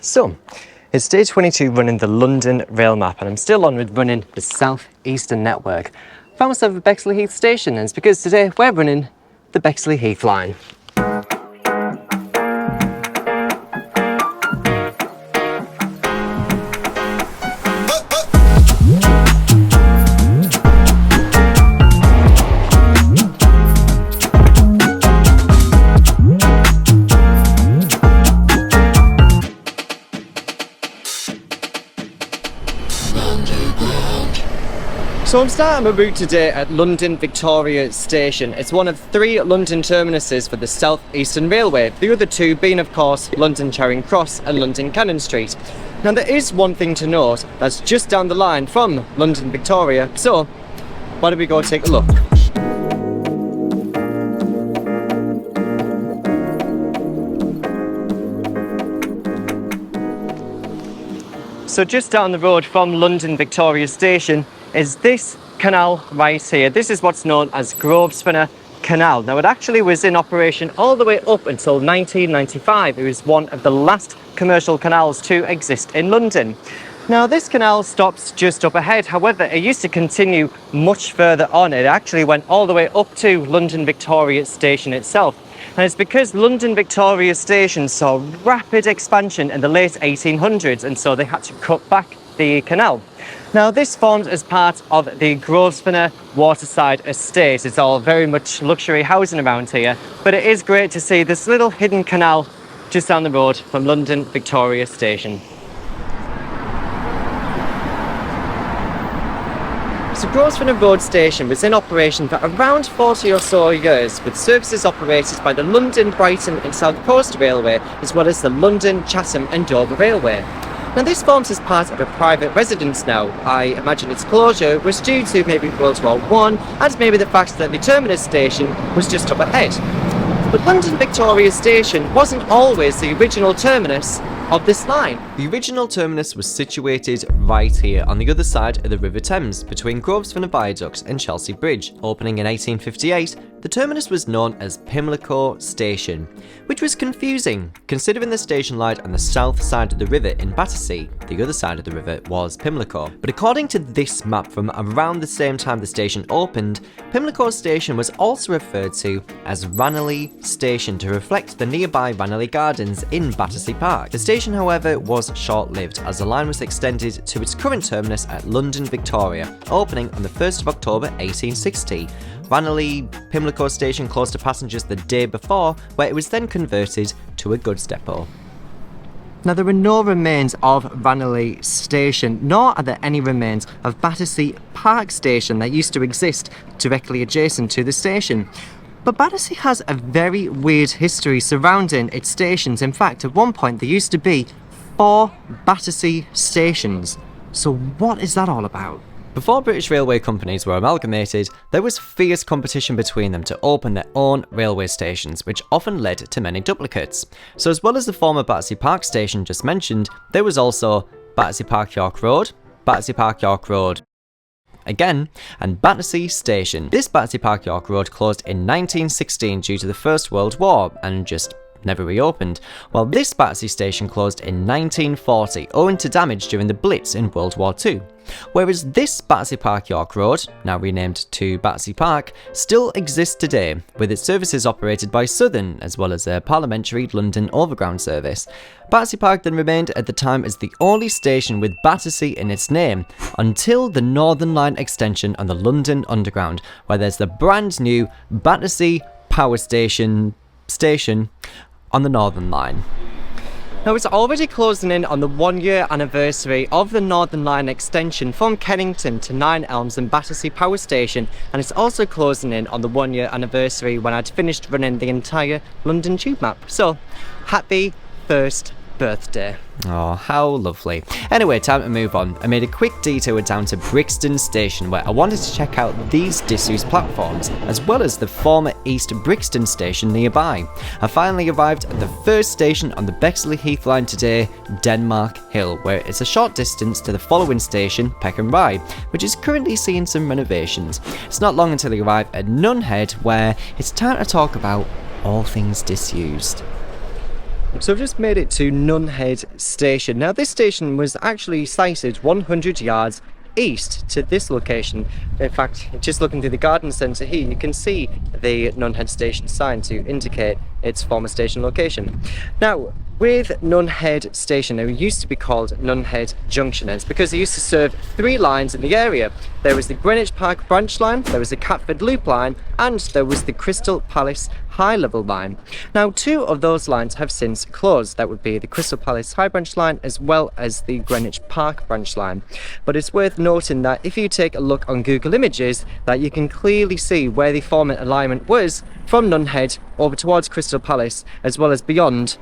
So, it's day 22 running the London rail map, and I'm still on with running the South Eastern network. Found myself at Bexley Heath station, and it's because today we're running the Bexley Heath line. So I'm starting my route today at London Victoria Station. It's one of 3 London terminuses for the South Eastern Railway, the other 2 being of course London Charing Cross and London Cannon Street. Now there is one thing to note that's just down the line from London Victoria, so why don't we go take a look. So just down the road from London Victoria Station is this canal right here. This is what's known as Grosvenor Canal. Now it actually was in operation all the way up until 1995. It was one of the last commercial canals to exist in London. Now this canal stops just up ahead, however it used to continue much further on. It actually went all the way up to London Victoria Station itself. And it's because London Victoria Station saw rapid expansion in the late 1800s, and so they had to cut back the canal. Now this formed as part of the Grosvenor Waterside Estate. It's all very much luxury housing around here, but it is great to see this little hidden canal just down the road from London Victoria Station. So Grosvenor Road Station was in operation for around 40 or so years, with services operated by the London, Brighton and South Coast Railway, as well as the London, Chatham and Dover Railway. Now this forms as part of a private residence now. I imagine its closure was due to maybe World War I and maybe the fact that the terminus station was just up ahead. But London Victoria Station wasn't always the original terminus of this line. The original terminus was situated right here on the other side of the River Thames, between Grosvenor Viaduct and Chelsea Bridge. Opening in 1858, the terminus was known as Pimlico Station, which was confusing, considering the station lied on the south side of the river in Battersea. The other side of the river was Pimlico. But according to this map from around the same time the station opened, Pimlico Station was also referred to as Ranelagh Station to reflect the nearby Ranelagh Gardens in Battersea Park. The station, however, was short-lived as the line was extended to its current terminus at London Victoria, opening on the 1st of October 1860. Ranelagh Pimlico Station closed to passengers the day before, where it was then converted to a goods depot. Now there are no remains of Ranelagh Station, nor are there any remains of Battersea Park Station that used to exist directly adjacent to the station. But Battersea has a very weird history surrounding its stations. In fact, at one point there used to be 4 Battersea stations. So what is that all about? Before British railway companies were amalgamated, there was fierce competition between them to open their own railway stations, which often led to many duplicates. So as well as the former Battersea Park Station just mentioned, there was also Battersea Park York Road, Battersea Park York Road again, and Battersea Station. This Battersea Park York Road closed in 1916 due to the First World War and just never reopened, while this Battersea Station closed in 1940 owing to damage during the Blitz in World War II. Whereas this Battersea Park York Road, now renamed to Battersea Park, still exists today, with its services operated by Southern, as well as a Parliamentary London Overground service. Battersea Park then remained at the time as the only station with Battersea in its name, until the Northern Line extension on the London Underground, where there's the brand new Battersea Power Station on the Northern Line. Now it's already closing in on the 1-year anniversary of the Northern Line extension from Kennington to Nine Elms and Battersea Power Station, and it's also closing in on the 1-year anniversary when I'd finished running the entire London Tube map. So, happy first birthday. Oh, how lovely. Anyway, time to move on. I made a quick detour down to Brixton Station where I wanted to check out these disused platforms, as well as the former East Brixton Station nearby. I finally arrived at the first station on the Bexley Heath line today, Denmark Hill, where it's a short distance to the following station, Peckham Rye, which is currently seeing some renovations. It's not long until you arrive at Nunhead, where it's time to talk about all things disused. So I've just made it to Nunhead Station. Now this station was actually sited 100 yards east to this location. In fact, just looking through the garden centre here, you can see the Nunhead Station sign to indicate its former station location. Now, with Nunhead Station, it used to be called Nunhead Junction, and it's because it used to serve 3 lines in the area. There was the Greenwich Park branch line, there was the Catford Loop line, and there was the Crystal Palace High Level line. Now, 2 of those lines have since closed. That would be the Crystal Palace High branch line as well as the Greenwich Park branch line. But it's worth noting that if you take a look on Google Images, that you can clearly see where the former alignment was from Nunhead over towards Crystal Palace as well as beyond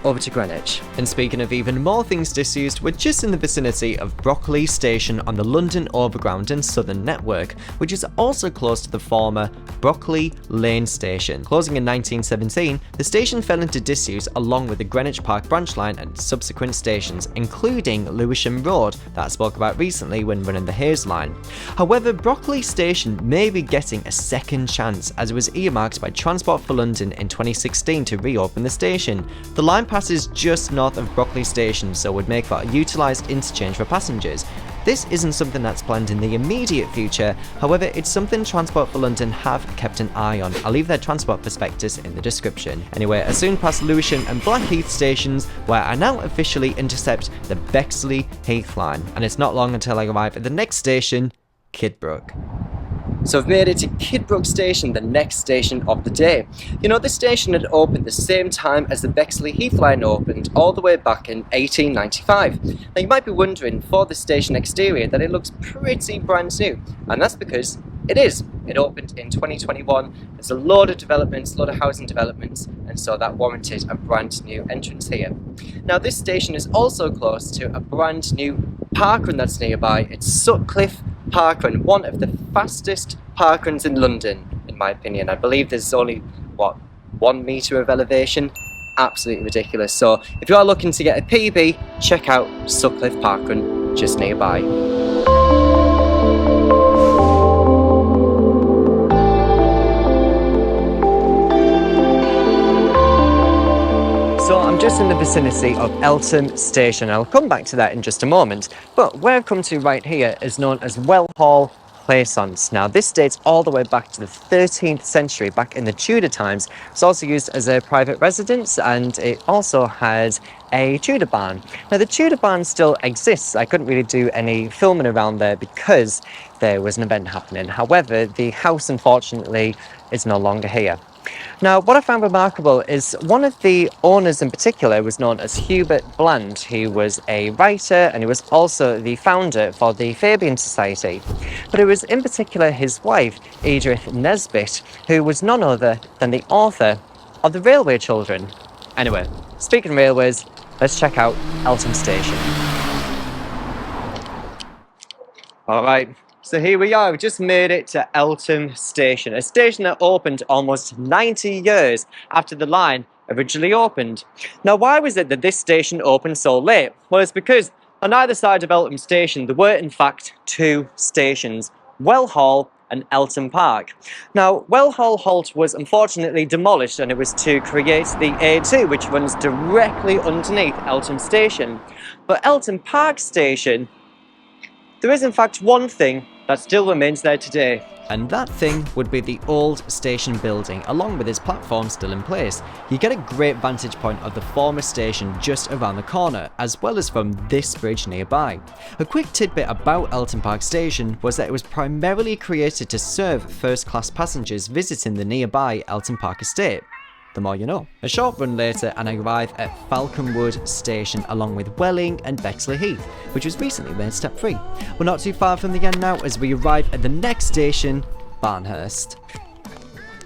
over to Greenwich. And speaking of even more things disused, we're just in the vicinity of Brockley Station on the London Overground and Southern Network, which is also close to the former Brockley Lane Station. Closing in 1917, the station fell into disuse along with the Greenwich Park branch line and subsequent stations, including Lewisham Road that I spoke about recently when running the Hayes line. However, Brockley Station may be getting a second chance as it was earmarked by Transport for London in 2016 to reopen the station. The line passes just north of Brockley Station, so would make for a utilised interchange for passengers. This isn't something that's planned in the immediate future, however it's something Transport for London have kept an eye on. I'll leave their transport prospectus in the description. Anyway, I soon pass Lewisham and Blackheath stations, where I now officially intercept the Bexley Heath line, and it's not long until I arrive at the next station, Kidbrooke. So I've made it to Kidbrooke Station, the next station of the day. You know, this station had opened the same time as the Bexley Heath line opened, all the way back in 1895. Now you might be wondering, for the station exterior, that it looks pretty brand new, and that's because it is. It opened in 2021. There's a load of developments, a lot of housing developments, and so that warranted a brand new entrance here. Now this station is also close to a brand new parkrun that's nearby. It's Sutcliffe Parkrun, one of the fastest parkruns in London, in my opinion. I believe there's only, 1 metre of elevation? Absolutely ridiculous. So if you are looking to get a PB, check out Sutcliffe Parkrun just nearby. So I'm just in the vicinity of Eltham Station. I'll come back to that in just a moment. But where I've come to right here is known as Well Hall Plaisance. Now this dates all the way back to the 13th century, back in the Tudor times. It's also used as a private residence, and it also has a Tudor barn. Now the Tudor barn still exists. I couldn't really do any filming around there because there was an event happening. However, the house unfortunately is no longer here. Now, what I found remarkable is one of the owners in particular was known as Hubert Bland. He was a writer and he was also the founder for the Fabian Society. But it was in particular his wife, Edith Nesbit, who was none other than the author of The Railway Children. Anyway, speaking of railways, let's check out Eltham Station. All right. So here we are, we just made it to Eltham Station, a station that opened almost 90 years after the line originally opened. Now, why was it that this station opened so late? Well, it's because on either side of Eltham Station, there were in fact 2 stations, Well Hall and Eltham Park. Now, Well Hall Halt was unfortunately demolished, and it was to create the A2, which runs directly underneath Eltham Station. But Eltham Park Station, there is in fact one thing that still remains there today. And that thing would be the old station building, along with its platform still in place. You get a great vantage point of the former station just around the corner, as well as from this bridge nearby. A quick tidbit about Eltham Park Station was that it was primarily created to serve first-class passengers visiting the nearby Eltham Park estate. The more you know. A short run later and I arrive at Falconwood Station along with Welling and Bexley Heath, which was recently made step free. We're not too far from the end now as we arrive at the next station, Barnhurst.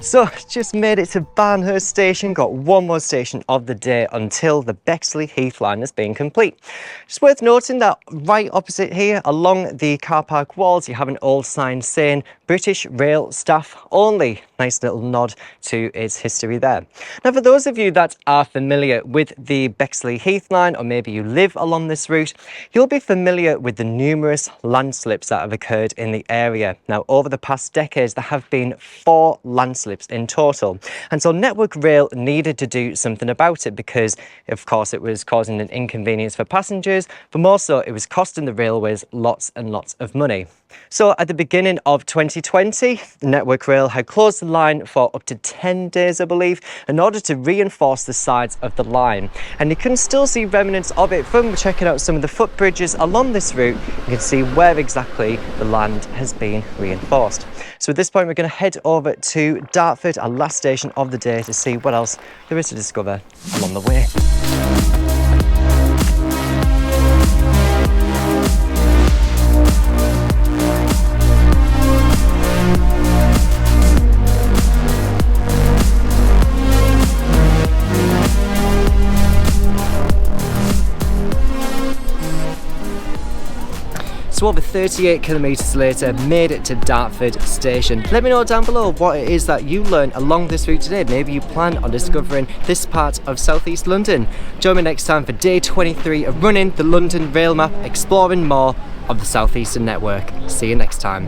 So, just made it to Barnhurst Station, got one more station of the day until the Bexley Heath line has been complete. It's worth noting that right opposite here, along the car park walls, you have an old sign saying British Rail Staff Only. Nice little nod to its history there. Now, for those of you that are familiar with the Bexley Heath line, or maybe you live along this route, you'll be familiar with the numerous landslips that have occurred in the area. Now, over the past decades, there have been 4 landslips in total. And so Network Rail needed to do something about it because, of course, it was causing an inconvenience for passengers, but more so, it was costing the railways lots and lots of money. So at the beginning of 2020, Network Rail had closed the line for up to 10 days, I believe, in order to reinforce the sides of the line. And you can still see remnants of it from checking out some of the footbridges along this route. You can see where exactly the land has been reinforced. So at this point, we're going to head over to Dartford, our last station of the day, to see what else there is to discover along the way. So over 38 kilometres later, made it to Dartford station. Let me know down below what it is that you learned along this route today. Maybe you plan on discovering this part of southeast London. Join me next time for day 23 of running the London Rail Map, exploring more of the Southeastern Network. See you next time.